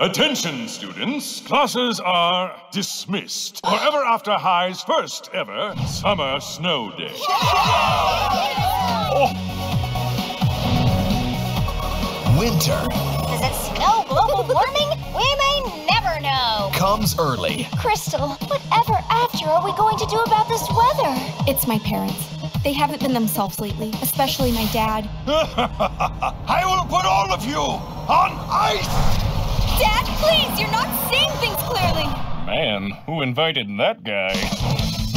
Attention, students. Classes are dismissed for Ever After High's first ever Summer Snow Day. Winter. Does it snow global warming? We may never know. Comes early. Crystal, whatever after are we going to do about this weather? It's my parents. They haven't been themselves lately, especially my dad. I will put all of you on ice! Dad, please, you're not seeing things clearly. Man, who invited that guy?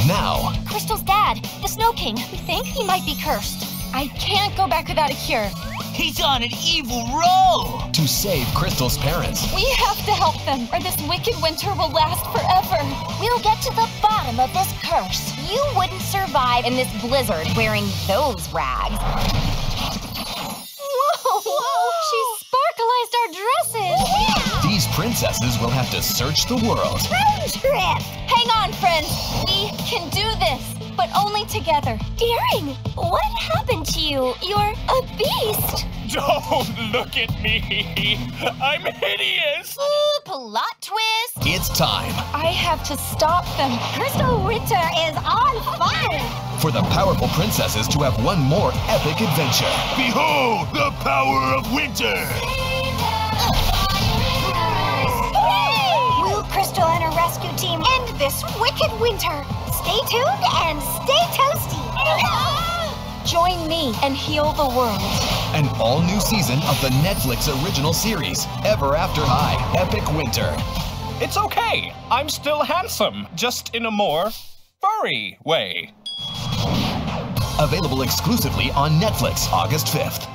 Now. Crystal's dad, the Snow King. We think he might be cursed. I can't go back without a cure. He's on an evil roll! To save Crystal's parents. We have to help them, or this wicked winter will last forever. We'll get to the bottom of this curse. You wouldn't survive in this blizzard wearing those rags. Whoa! She sparkalized our dresses! These princesses will have to search the world. Road trip! Hang on, friends. We can do this, but only together. Daring, what happened to you? You're a beast! Don't look at me! I'm hideous! Ooh, plot twist! It's time I have to stop them. Crystal Winter is on fire! for the powerful princesses to have one more epic adventure. Behold the power of winter! Will Crystal and her rescue team end this wicked winter? Stay tuned and stay toasty! Join me and heal the world. An all-new season of the Netflix original series, Ever After High, Epic Winter. It's okay. I'm still handsome, just in a more furry way. Available exclusively on Netflix August 5th.